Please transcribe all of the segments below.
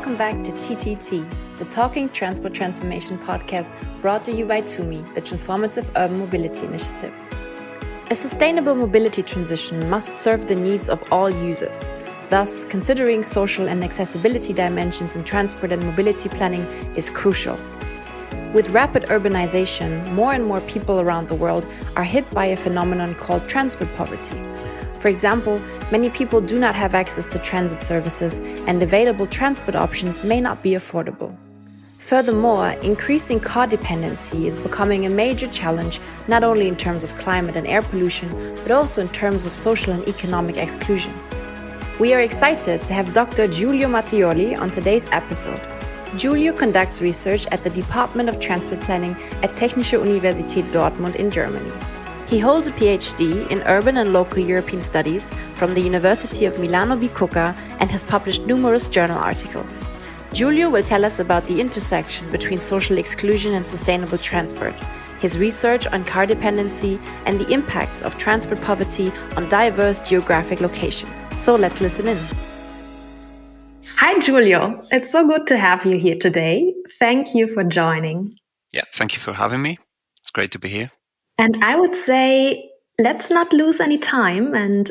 welcome back to TTT, the Talking Transport Transformation podcast brought to you by TUMI, the Transformative Urban Mobility Initiative. A sustainable mobility transition must serve the needs of all users. Thus, considering social and accessibility dimensions in transport and mobility planning is crucial. With rapid urbanization, more and more people around the world are hit by a phenomenon called transport poverty. For example, many people do not have access to transit services, and available transport options may not be affordable. Furthermore, increasing car dependency is becoming a major challenge, not only in terms of climate and air pollution, but also in terms of social and economic exclusion. We are excited to have Dr. Giulio Mattioli on today's episode. Giulio conducts research at the Department of Transport Planning at Technische Universität Dortmund in Germany. He holds a PhD in Urban and Local European Studies from the University of Milan-Bicocca and has published numerous journal articles. Giulio will tell us about the intersection between social exclusion and sustainable transport, his research on car dependency, and the impacts of transport poverty on diverse geographic locations. So let's listen in. Hi, Giulio. It's so good to have you here today. Thank you for joining. Yeah, thank you for having me. It's great to be here. And I would say, let's not lose any time. And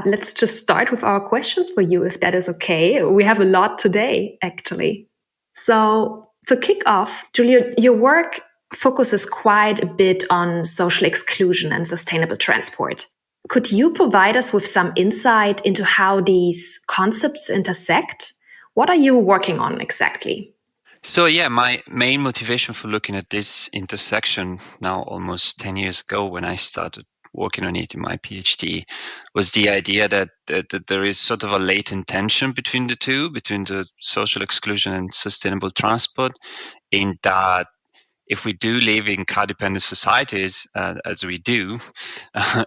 let's just start with our questions for you, if that is okay. We have a lot today, actually. So to kick off, Giulio, your work focuses quite a bit on social exclusion and sustainable transport. Could you provide us with some insight into how these concepts intersect? What are you working on exactly? So my main motivation for looking at this intersection now almost 10 years ago when I started working on it in my PhD was the idea that there is sort of a latent tension between the two, between the social exclusion and sustainable transport, in that if we do live in car-dependent societies, as we do,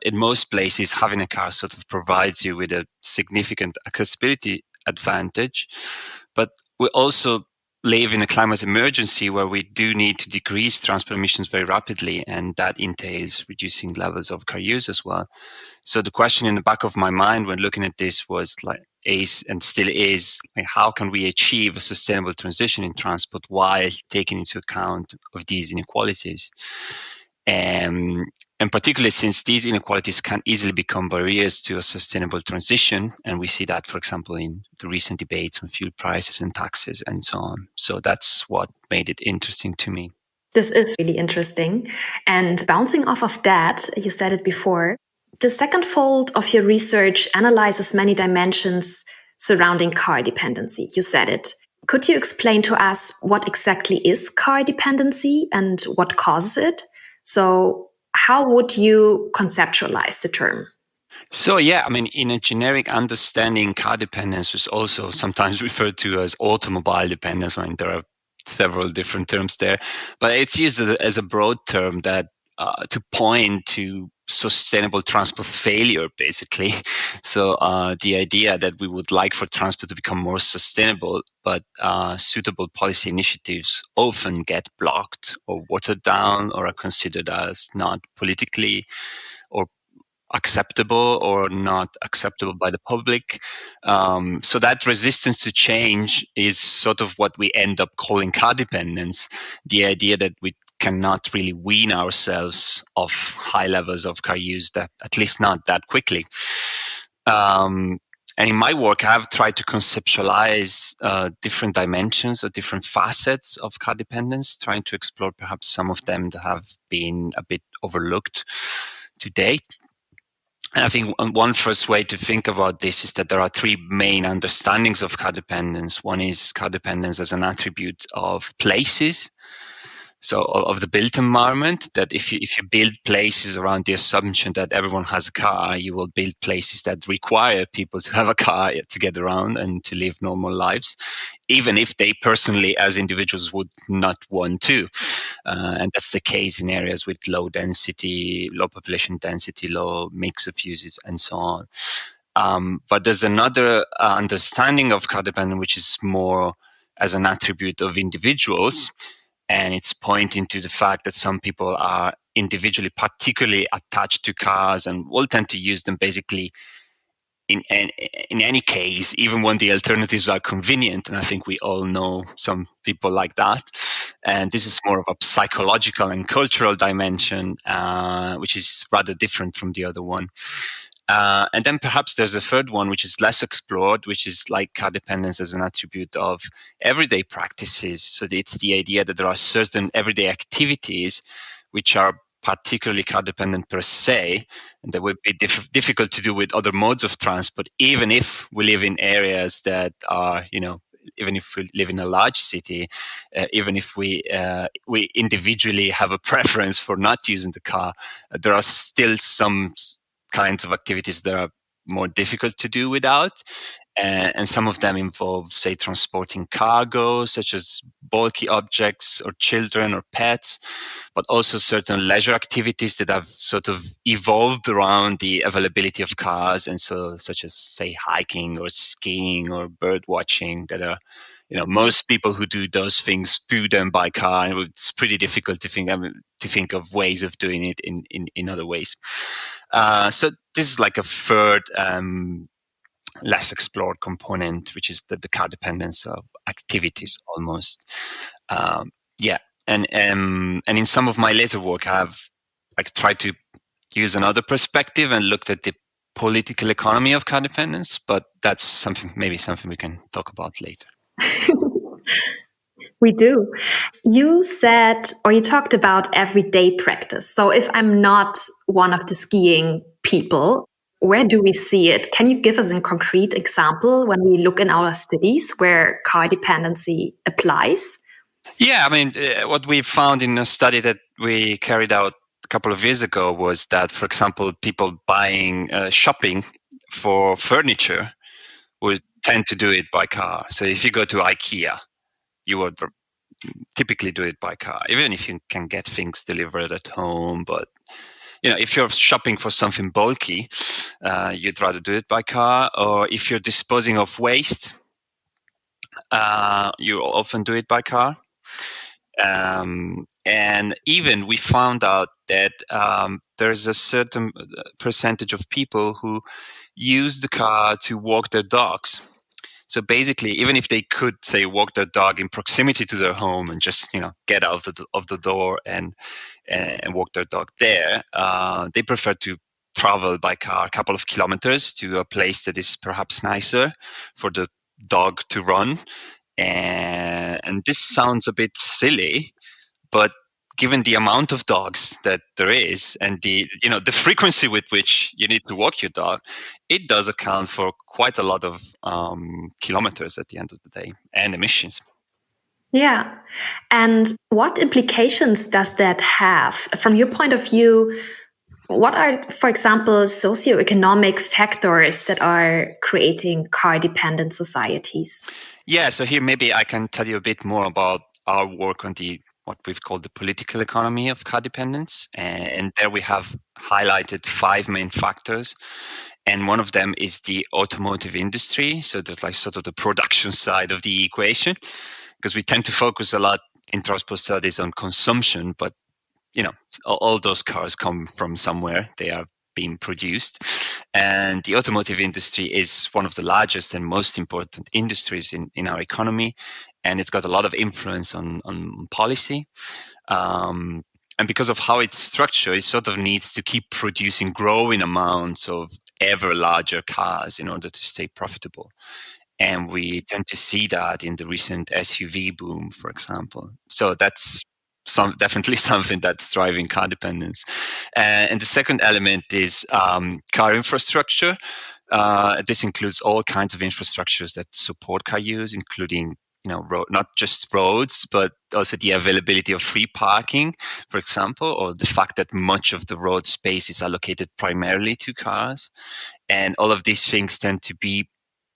in most places, having a car sort of provides you with a significant accessibility advantage. But we also live in a climate emergency where we do need to decrease transport emissions very rapidly, and that entails reducing levels of car use as well. So the question in the back of my mind when looking at this was how can we achieve a sustainable transition in transport while taking into account of these inequalities? And particularly since these inequalities can easily become barriers to a sustainable transition. And we see that, for example, in the recent debates on fuel prices and taxes and so on. So that's what made it interesting to me. This is really interesting. And bouncing off of that, you said it before, the second fold of your research analyzes many dimensions surrounding car dependency. You said it. Could you explain to us what exactly is car dependency and what causes it? So how would you conceptualize the term? So, in a generic understanding, car dependence was also sometimes referred to as automobile dependence. There are several different terms there, but it's used as a broad term that to point to sustainable transport failure, basically. So the idea that we would like for transport to become more sustainable, but suitable policy initiatives often get blocked or watered down or are considered as not politically or acceptable or not acceptable by the public. So that resistance to change is sort of what we end up calling car dependence, the idea that we cannot really wean ourselves off high levels of car use, that at least not that quickly. And in my work, I have tried to conceptualize different dimensions or different facets of car dependence, trying to explore perhaps some of them that have been a bit overlooked to date. And I think one first way to think about this is that there are three main understandings of car dependence. One is car dependence as an attribute of places, so of the built environment, that if you build places around the assumption that everyone has a car, you will build places that require people to have a car to get around and to live normal lives, even if they personally as individuals would not want to. And that's the case in areas with low density, low population density, low mix of uses and so on. But there's another understanding of car dependence, which is more as an attribute of individuals. And it's pointing to the fact that some people are individually particularly attached to cars and will tend to use them basically in any case, even when the alternatives are convenient, and I think we all know some people like that, and this is more of a psychological and cultural dimension, which is rather different from the other one. And then perhaps there's a third one, which is less explored, which is like car dependence as an attribute of everyday practices. So it's the idea that there are certain everyday activities which are particularly car dependent per se, and that would be difficult to do with other modes of transport, even if we live in areas that are, even if we live in a large city, even if we individually have a preference for not using the car, there are still some kinds of activities that are more difficult to do without. And some of them involve, say, transporting cargo, such as bulky objects or children or pets, but also certain leisure activities that have sort of evolved around the availability of cars, and so such as, say, hiking or skiing or bird watching, that are, most people who do those things do them by car, and it's pretty difficult to think of ways of doing it in other ways. So this is like a third less explored component, which is the car dependence of activities almost. Yeah, and in some of my later work, I've tried to use another perspective and looked at the political economy of car dependence, but that's something we can talk about later. We do. You said, or you talked about everyday practice. So if I'm not one of the skiing people, where do we see it? Can you give us a concrete example when we look in our cities where car dependency applies? Yeah, I mean, what we found in a study that we carried out a couple of years ago was that, for example, people buying shopping for furniture would tend to do it by car. So if you go to IKEA, you would typically do it by car, even if you can get things delivered at home. But if you're shopping for something bulky, you'd rather do it by car. Or if you're disposing of waste, you often do it by car. And even we found out that there's a certain percentage of people who use the car to walk their dogs. So basically, even if they could, say, walk their dog in proximity to their home and just get out of the door and walk their dog there, they prefer to travel by car a couple of kilometers to a place that is perhaps nicer for the dog to run. And this sounds a bit silly, but given the amount of dogs that there is and the frequency with which you need to walk your dog, it does account for quite a lot of kilometers at the end of the day, and emissions. Yeah. And what implications does that have? From your point of view, what are, for example, socioeconomic factors that are creating car-dependent societies? Yeah, so here maybe I can tell you a bit more about our work on what we've called the political economy of car dependence. And there we have highlighted 5 main factors. And one of them is the automotive industry. So there's sort of the production side of the equation, because we tend to focus a lot in transport studies on consumption, but all those cars come from somewhere. They are being produced. And the automotive industry is one of the largest and most important industries in our economy. And it's got a lot of influence on policy. And because of how it's structured, it sort of needs to keep producing growing amounts of ever larger cars in order to stay profitable. And we tend to see that in the recent SUV boom, for example. So that's definitely something that's driving car dependence. And the second element is car infrastructure. This includes all kinds of infrastructures that support car use, including not just roads, but also the availability of free parking, for example, or the fact that much of the road space is allocated primarily to cars. And all of these things tend to be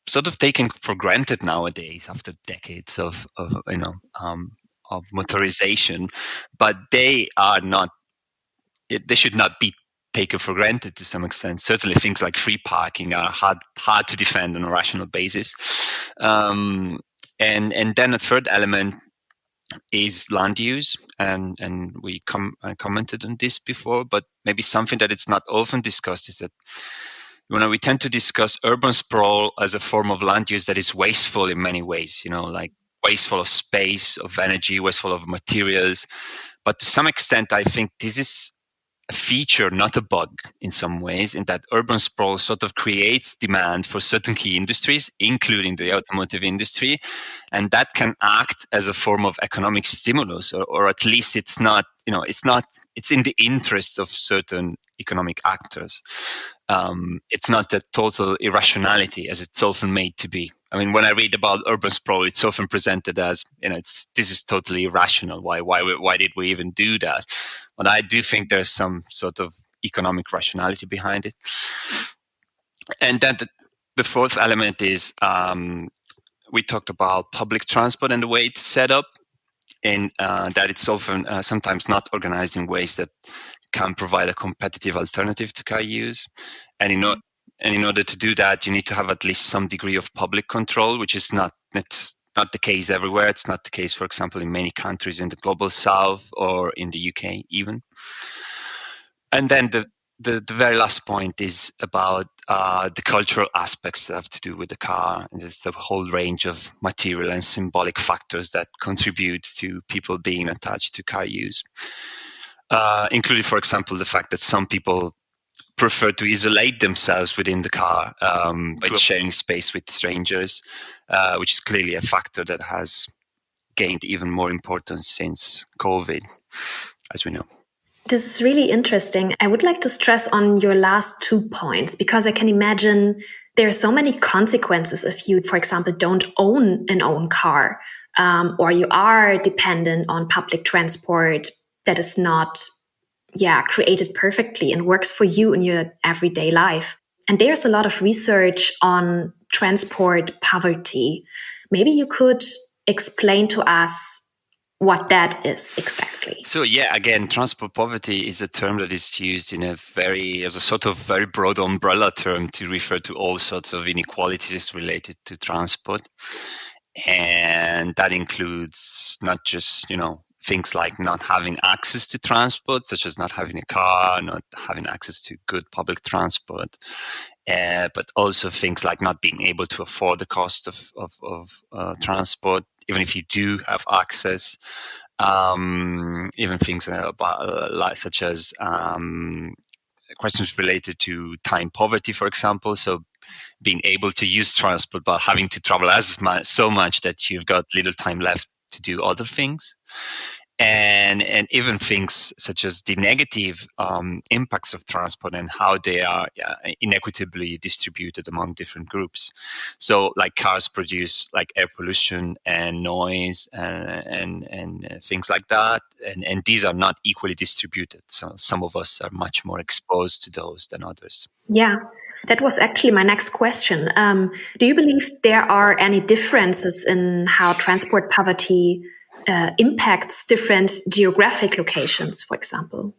sort of taken for granted nowadays after decades of motorization, but they are not. They should not be taken for granted to some extent. Certainly, things like free parking are hard to defend on a rational basis. And then a third element is land use, and we commented on this before, but maybe something that it's not often discussed is that we tend to discuss urban sprawl as a form of land use that is wasteful in many ways, like wasteful of space, of energy, wasteful of materials. But to some extent, I think this is a feature, not a bug in some ways, in that urban sprawl sort of creates demand for certain key industries, including the automotive industry, and that can act as a form of economic stimulus, or at least it's in the interest of certain economic actors. It's not a total irrationality as it's often made to be. I mean, when I read about urban sprawl, it's often presented as, this is totally irrational. Why did we even do that? But I do think there's some sort of economic rationality behind it. And then the fourth element is, we talked about public transport and the way it's set up, and that it's often sometimes not organized in ways that can provide a competitive alternative to car use. And in order to do that, you need to have at least some degree of public control, which is not the case everywhere. It's not the case, for example, in many countries in the global south or in the UK even. And then the very last point is about the cultural aspects that have to do with the car. And there's a whole range of material and symbolic factors that contribute to people being attached to car use, including, for example, the fact that some people prefer to isolate themselves within the car by sharing space with strangers, which is clearly a factor that has gained even more importance since COVID, as we know. This is really interesting. I would like to stress on your last 2 points, because I can imagine there are so many consequences if you, for example, don't own an own car, or you are dependent on public transport that is not created perfectly and works for you in your everyday life. And there's a lot of research on transport poverty. Maybe you could explain to us what that is exactly. So again, transport poverty is a term that is used as a sort of very broad umbrella term to refer to all sorts of inequalities related to transport. And that includes not just, things like not having access to transport, such as not having a car, not having access to good public transport, but also things like not being able to afford the cost of transport, even if you do have access. Even things such as questions related to time poverty, for example. So being able to use transport but having to travel so much that you've got little time left to do other things. And even things such as the negative impacts of transport and how they are inequitably distributed among different groups. So like cars produce like air pollution and noise and things like that. And these are not equally distributed. So some of us are much more exposed to those than others. Yeah, that was actually my next question. Do you believe there are any differences in how transport poverty impacts different geographic locations, for example?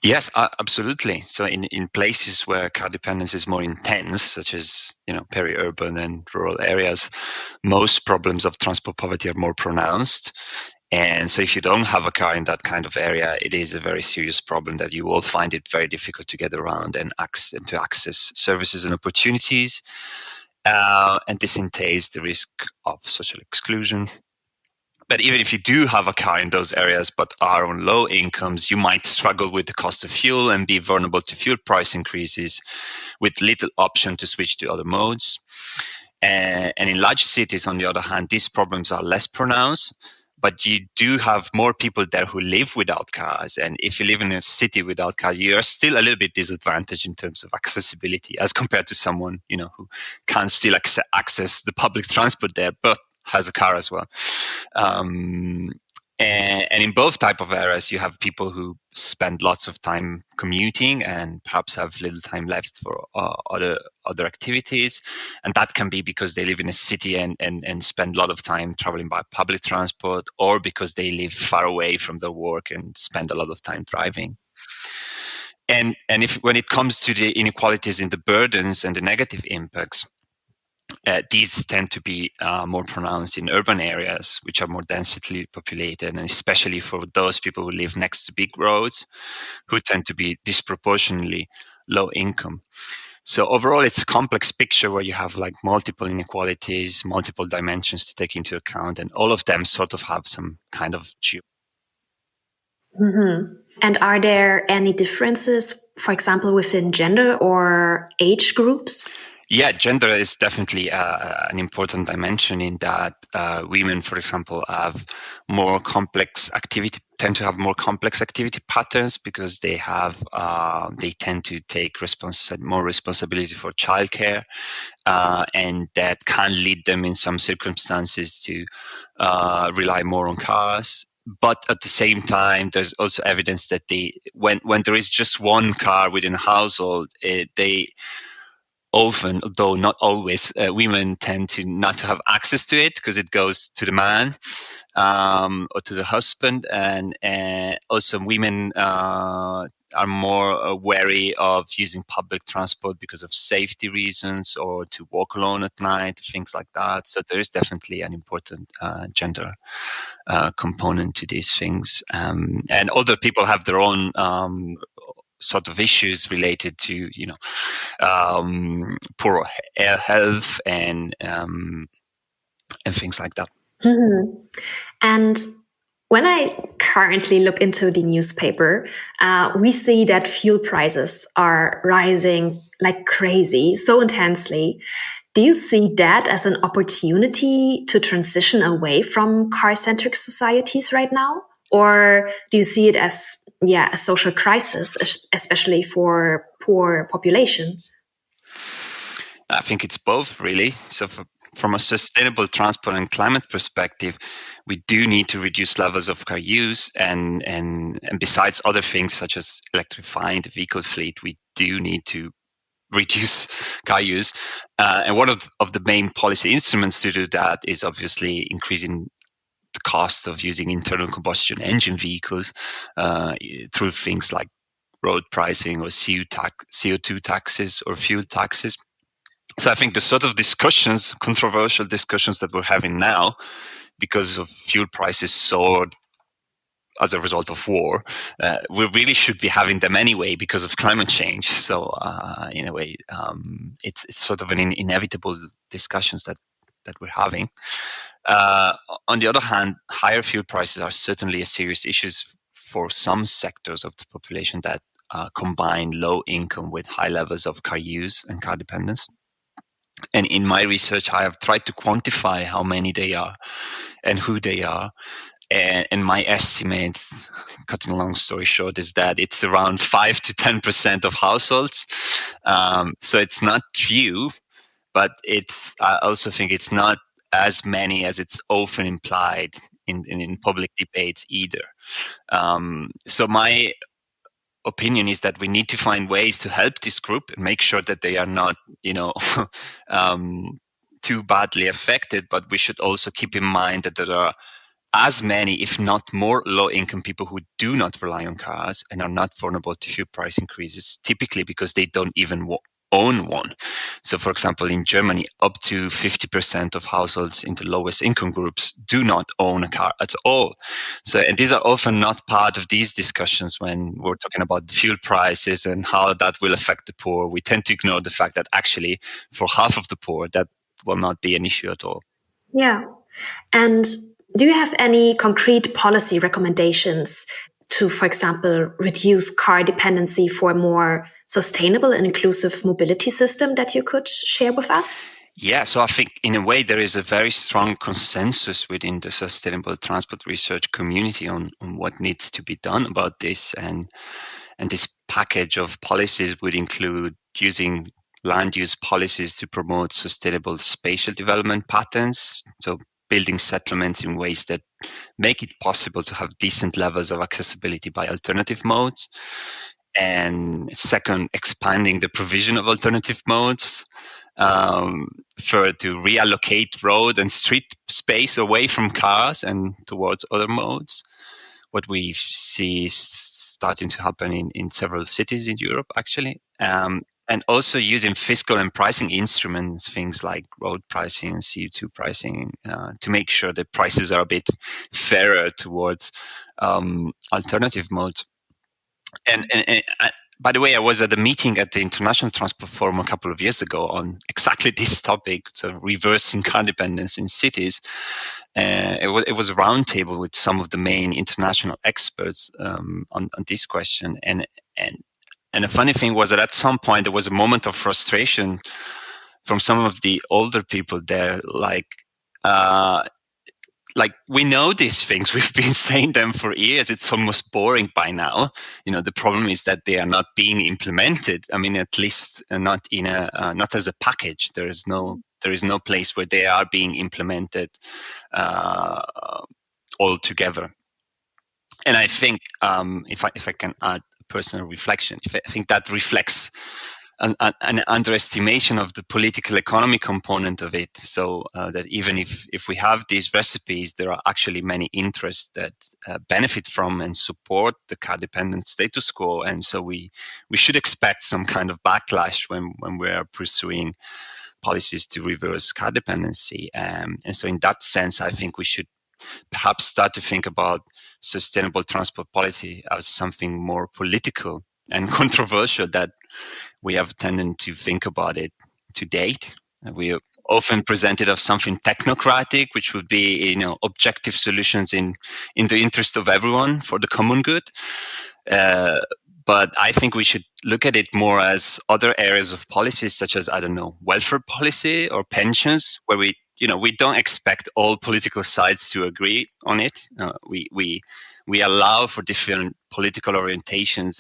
Yes, absolutely. So in places where car dependence is more intense, such as peri-urban and rural areas, most problems of transport poverty are more pronounced. And so if you don't have a car in that kind of area, it is a very serious problem that you will find it very difficult to get around and to access services and opportunities. And this entails the risk of social exclusion. But even if you do have a car in those areas but are on low incomes, you might struggle with the cost of fuel and be vulnerable to fuel price increases with little option to switch to other modes. And in large cities, on the other hand, these problems are less pronounced, but you do have more people there who live without cars. And if you live in a city without car, you are still a little bit disadvantaged in terms of accessibility as compared to someone, who can still access the public transport there, but has a car as well. And in both type of areas, you have people who spend lots of time commuting and perhaps have little time left for other activities. And that can be because they live in a city and spend a lot of time traveling by public transport, or because they live far away from their work and spend a lot of time driving. And when it comes to the inequalities in the burdens and the negative impacts, these tend to be more pronounced in urban areas, which are more densely populated, and especially for those people who live next to big roads, who tend to be disproportionately low income. So overall, it's a complex picture where you have like multiple inequalities, multiple dimensions to take into account, and all of them sort of have some kind of Mm-hmm. And are there any differences, for example, within gender or age groups? Yeah, gender is definitely an important dimension in that women, for example, have more complex activity, tend to have more complex activity patterns because they have they tend to take more responsibility for childcare, and that can lead them in some circumstances to rely more on cars. But at the same time, there's also evidence that when there is just one car within a household, they often, though not always, women tend to not to have access to it because it goes to the man or to the husband, and also women are more wary of using public transport because of safety reasons or to walk alone at night, things like that. So there is definitely an important gender component to these things, and other people have their own sort of issues related to poor health and things like that. Mm-hmm. And when I currently look into the newspaper, we see that fuel prices are rising like crazy, so intensely. Do you see that as an opportunity to transition away from car-centric societies right now? Or do you see it as, a social crisis, especially for poor populations? I think it's both, really. So, from a sustainable transport and climate perspective, we do need to reduce levels of car use, and besides other things such as electrifying the vehicle fleet, we do need to reduce car use. And one of the main policy instruments to do that is obviously increasing the cost of using internal combustion engine vehicles through things like road pricing or CO2 taxes or fuel taxes. So I think the sort of discussions, controversial discussions that we're having now, because of fuel prices soared as a result of war, we really should be having them anyway because of climate change. So in a way, it's sort of an inevitable discussions that we're having. On the other hand, higher fuel prices are certainly a serious issue for some sectors of the population that combine low income with high levels of car use and car dependence. And in my research, I have tried to quantify how many they are and who they are. And my estimate, cutting a long story short, is that it's around 5 to 10% of households. So it's not few, but I also think it's not as many as it's often implied in public debates either. So my opinion is that we need to find ways to help this group and make sure that they are not, too badly affected. But we should also keep in mind that there are as many, if not more, low-income people who do not rely on cars and are not vulnerable to fuel price increases, typically because they don't even own one. So, for example, in Germany, up to 50% of households in the lowest income groups do not own a car at all. So, and these are often not part of these discussions when we're talking about the fuel prices and how that will affect the poor. We tend to ignore the fact that actually, for half of the poor, that will not be an issue at all. Yeah. And do you have any concrete policy recommendations to, for example, reduce car dependency for a more sustainable and inclusive mobility system that you could share with us? Yeah, so I think in a way there is a very strong consensus within the sustainable transport research community on what needs to be done about this. And this package of policies would include using land use policies to promote sustainable spatial development patterns. So building settlements in ways that make it possible to have decent levels of accessibility by alternative modes. And second, expanding the provision of alternative modes. For to reallocate road and street space away from cars and towards other modes. What we see is starting to happen in several cities in Europe, actually. And also using fiscal and pricing instruments, things like road pricing and CO2 pricing, to make sure that prices are a bit fairer towards alternative modes. And by the way, I was at a meeting at the International Transport Forum a couple of years ago on exactly this topic, so reversing car dependence in cities. It was a roundtable with some of the main international experts on this question. And the funny thing was that at some point there was a moment of frustration from some of the older people there, like we know these things, we've been saying them for years, it's almost boring by now. The problem is that they are not being implemented. I mean, at least not not as a package. There is no place where they are being implemented all together. And I think if I can add a personal reflection, I think that reflects an underestimation of the political economy component of it. So that even if we have these recipes, there are actually many interests that benefit from and support the car dependent status quo. And so we should expect some kind of backlash when we are pursuing policies to reverse car dependency. And so in that sense, I think we should perhaps start to think about sustainable transport policy as something more political and controversial that we have tended to think about it to date. We are often presented as something technocratic, which would be, objective solutions in the interest of everyone for the common good. But I think we should look at it more as other areas of policies, such as, welfare policy or pensions, where we don't expect all political sides to agree on it. We allow for different political orientations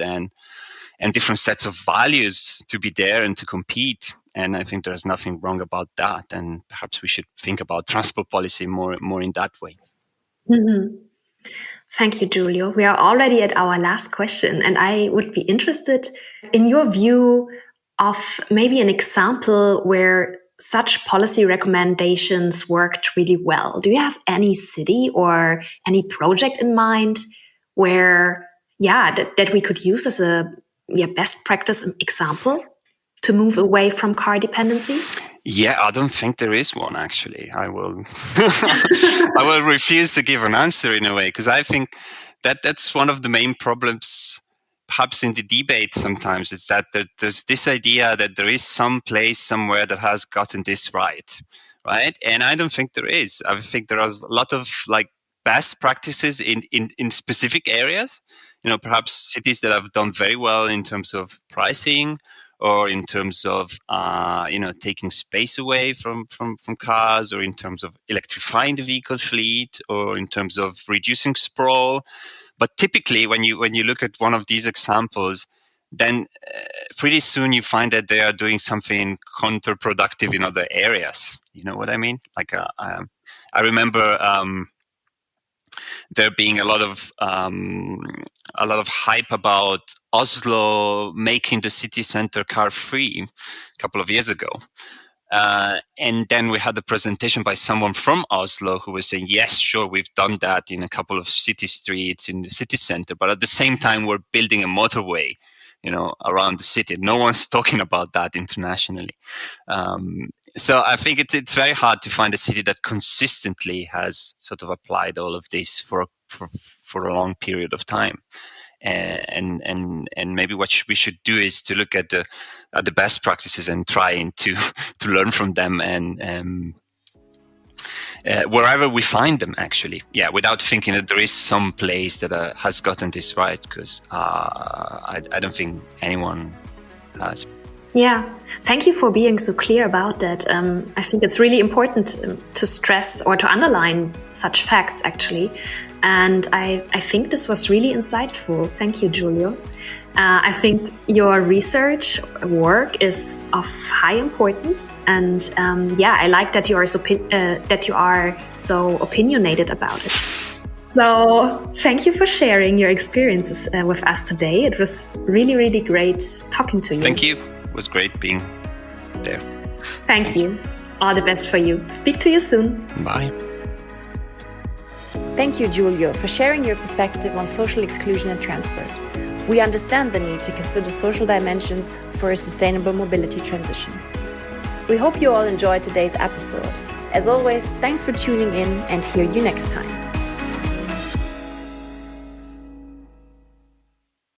and different sets of values to be there and to compete. And I think there's nothing wrong about that. And perhaps we should think about transport policy more in that way. Mm-hmm. Thank you, Giulio. We are already at our last question, and I would be interested in your view of maybe an example where such policy recommendations worked really well. Do you have any city or any project in mind where, that we could use as a best practice example to move away from car dependency? Yeah, I don't think there is one, actually. I will I will refuse to give an answer in a way, because I think that's one of the main problems perhaps in the debate sometimes, is that there's this idea that there is some place somewhere that has gotten this right? And I don't think there is. I think there are a lot of best practices in specific areas. Perhaps cities that have done very well in terms of pricing, or in terms of taking space away from cars, or in terms of electrifying the vehicle fleet, or in terms of reducing sprawl. But typically, when you look at one of these examples, then pretty soon you find that they are doing something counterproductive in other areas. You know what I mean? I remember there being a lot of hype about Oslo making the city center car free a couple of years ago. And then we had a presentation by someone from Oslo who was saying, yes, sure, we've done that in a couple of city streets in the city center, but at the same time, we're building a motorway, around the city. No one's talking about that internationally. So I think it's very hard to find a city that consistently has sort of applied all of this for a long period of time. And maybe what we should do is to look at the best practices and trying to learn from them, and wherever we find them, actually, without thinking that there is some place that has gotten this right, because I don't think anyone has. Yeah, thank you for being so clear about that. I think it's really important to stress or to underline such facts, actually. And I think this was really insightful. Thank you, Giulio. I think your research work is of high importance, and I like that you are so opinionated about it. So thank you for sharing your experiences with us today. It was really, really great talking to you. Thank you. It was great being there. Thank you. All the best for you. Speak to you soon. Bye. Thank you, Giulio, for sharing your perspective on social exclusion in transport. We understand the need to consider social dimensions for a sustainable mobility transition. We hope you all enjoyed today's episode. As always, thanks for tuning in, and hear you next time.